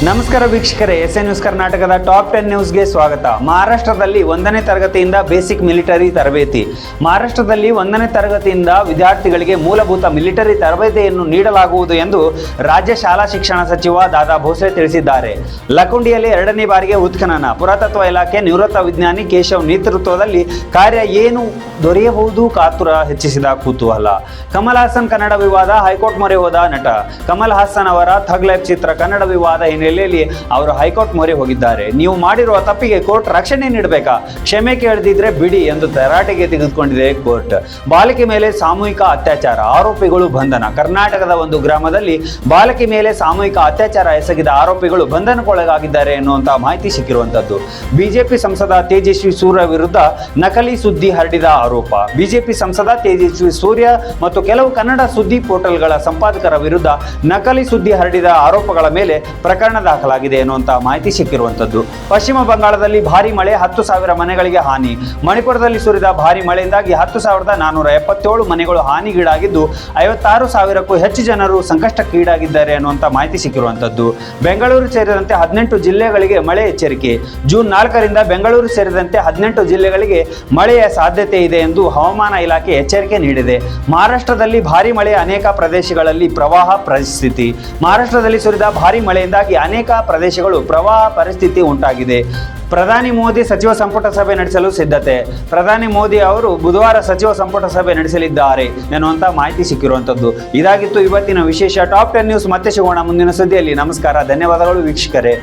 ನಮಸ್ಕಾರ ವೀಕ್ಷಕರೇ, S A news ಕರ್ನಾಟಕದ ಟಾಪ್ 10 ನ್ಯೂಸ್ಗೆ ಸ್ವಾಗತ. ಮಹಾರಾಷ್ಟ್ರದಲ್ಲಿ 1ನೇ ತರಗತಿಯಿಂದ ಬೇಸಿಕ್ ಮಿಲಿಟರಿ ತರಬೇತಿ. ಮಹಾರಾಷ್ಟ್ರದಲ್ಲಿ 1ನೇ ತರಗತಿಯಿಂದ ವಿದ್ಯಾರ್ಥಿಗಳಿಗೆ ಮೂಲಭೂತ ಮಿಲಿಟರಿ ತರಬೇತಿಯನ್ನು ನೀಡಲಾಗುವುದು ಎಂದು ರಾಜ್ಯ ಶಾಲಾ ಶಿಕ್ಷಣ ಸಚಿವ ದಾದಾ ಭೋಸ್ಲೆ ತಿಳಿಸಿದ್ದಾರೆ. ಲಕುಂಡಿಯಲ್ಲಿ 2ನೇ ಬಾರಿಗೆ ಉತ್ಖನನ. ಪುರಾತತ್ವ ಇಲಾಖೆ ನಿವೃತ್ತ ವಿಜ್ಞಾನಿ ಕೇಶವ್ ನೇತೃತ್ವದಲ್ಲಿ ಕಾರ್ಯ ಏನು ದೊರೆಯಬಹುದು? ಕಾತುರ ಹೆಚ್ಚಿಸಿದ ಕುತೂಹಲ. ಕಮಲ್ ಹಾಸನ್ ಕನ್ನಡ ವಿವಾದ, ಹೈಕೋರ್ಟ್ ಮೊರೆ ಹೋದ ನಟ. ಕಮಲ್ ಹಾಸನ್ ಅವರ ಥಗ್ ಲೈಫ್ ಚಿತ್ರ ಕನ್ನಡ ವಿವಾದ ಹಿನ್ನೆಲೆಯಲ್ಲಿ ಅವರು ಹೈಕೋರ್ಟ್ ಮೊರೆ ಹೋಗಿದ್ದಾರೆ. ನೀವು ಮಾಡಿರುವ ತಪ್ಪಿಗೆ ಕೋರ್ಟ್ ರಕ್ಷಣೆ ನೀಡಬೇಕಾ? ಕ್ಷಮೆ ಕೇಳದಿದ್ರೆ ಬಿಡಿ ಎಂದು ತರಾಟೆಗೆ ತೆಗೆದುಕೊಂಡಿದೆ ಕೋರ್ಟ್. ಬಾಲಕಿ ಮೇಲೆ ಸಾಮೂಹಿಕ ಅತ್ಯಾಚಾರ, ಆರೋಪಿಗಳು ಬಂಧನ. ಕರ್ನಾಟಕದ ಒಂದು ಗ್ರಾಮದಲ್ಲಿ ಬಾಲಕಿ ಮೇಲೆ ಸಾಮೂಹಿಕ ಅತ್ಯಾಚಾರ ಎಸಗಿದ ಆರೋಪಿಗಳು ಬಂಧನಕ್ಕೊಳಗಾಗಿದ್ದಾರೆ ಎನ್ನುವಂತಹ ಮಾಹಿತಿ ಸಿಕ್ಕಿರುವಂತದ್ದು. ಬಿಜೆಪಿ ಸಂಸದ ತೇಜಸ್ವಿ ಸೂರ್ಯ ವಿರುದ್ಧ ನಕಲಿ ಸುದ್ದಿ ಹರಡಿದ ಆರೋಪ. ಬಿಜೆಪಿ ಸಂಸದ ತೇಜಸ್ವಿ ಸೂರ್ಯ ಮತ್ತು ಕೆಲವು ಕನ್ನಡ ಸುದ್ದಿ ಪೋರ್ಟಲ್ಗಳ ಸಂಪಾದಕರ ವಿರುದ್ಧ ನಕಲಿ ಸುದ್ದಿ ಹರಡಿದ ಆರೋಪಗಳ ಮೇಲೆ ಪ್ರಕರಣ ದಾಖಲಾಗಿದೆ ಎನ್ನುವಂತಹ ಮಾಹಿತಿ ಸಿಕ್ಕಿರುವಂತದ್ದು. ಪಶ್ಚಿಮ ಬಂಗಾಳದಲ್ಲಿ ಭಾರಿ ಮಳೆ, 10,000 ಮನೆಗಳಿಗೆ ಹಾನಿ. ಮಣಿಪುರದಲ್ಲಿ ಸುರಿದ ಭಾರಿ ಮಳೆಯಿಂದಾಗಿ 10,477 ಮನೆಗಳು ಹಾನಿಗೀಡಾಗಿದ್ದು 56,000ಕ್ಕೂ ಹೆಚ್ಚು ಜನರು ಸಂಕಷ್ಟಕ್ಕೀಡಾಗಿದ್ದಾರೆ ಎನ್ನುವಂತ ಮಾಹಿತಿ ಸಿಕ್ಕಿರುವಂತದ್ದು. ಬೆಂಗಳೂರು ಸೇರಿದಂತೆ 18 ಜಿಲ್ಲೆಗಳಿಗೆ ಮಳೆ ಎಚ್ಚರಿಕೆ. ಜೂನ್ 4ರಿಂದ ಬೆಂಗಳೂರು ಸೇರಿದಂತೆ 18 ಜಿಲ್ಲೆಗಳಿಗೆ ಮಳೆಯ ಸಾಧ್ಯತೆ ಇದೆ ಎಂದು ಹವಾಮಾನ ಇಲಾಖೆ ಎಚ್ಚರಿಕೆ ನೀಡಿದೆ. ಮಹಾರಾಷ್ಟ್ರದಲ್ಲಿ ಭಾರಿ ಮಳೆ, ಅನೇಕ ಪ್ರದೇಶಗಳಲ್ಲಿ ಪ್ರವಾಹ ಪರಿಸ್ಥಿತಿ. ಮಹಾರಾಷ್ಟ್ರದಲ್ಲಿ ಸುರಿದ ಭಾರಿ ಮಳೆಯಿಂದಾಗಿ ಅನೇಕ ಪ್ರದೇಶಗಳು ಪ್ರವಾಹ ಪರಿಸ್ಥಿತಿ ಉಂಟಾಗಿದೆ. ಪ್ರಧಾನಿ ಮೋದಿ ಸಚಿವ ಸಂಪುಟ ಸಭೆ ನಡೆಸಲು ಸಿದ್ಧತೆ. ಪ್ರಧಾನಿ ಮೋದಿ ಅವರು ಬುಧವಾರ ಸಚಿವ ಸಂಪುಟ ಸಭೆ ನಡೆಸಲಿದ್ದಾರೆ ಎನ್ನುವಂತ ಮಾಹಿತಿ ಸಿಕ್ಕಿರುವಂತದ್ದು. ಇದಾಗಿತ್ತು ಇವತ್ತಿನ ವಿಶೇಷ ಟಾಪ್ 10 ನ್ಯೂಸ್. ಮತ್ತೆ ಸಿಗೋಣ ಮುಂದಿನ ಸುದ್ದಿಯಲ್ಲಿ. ನಮಸ್ಕಾರ, ಧನ್ಯವಾದಗಳು ವೀಕ್ಷಕರೇ.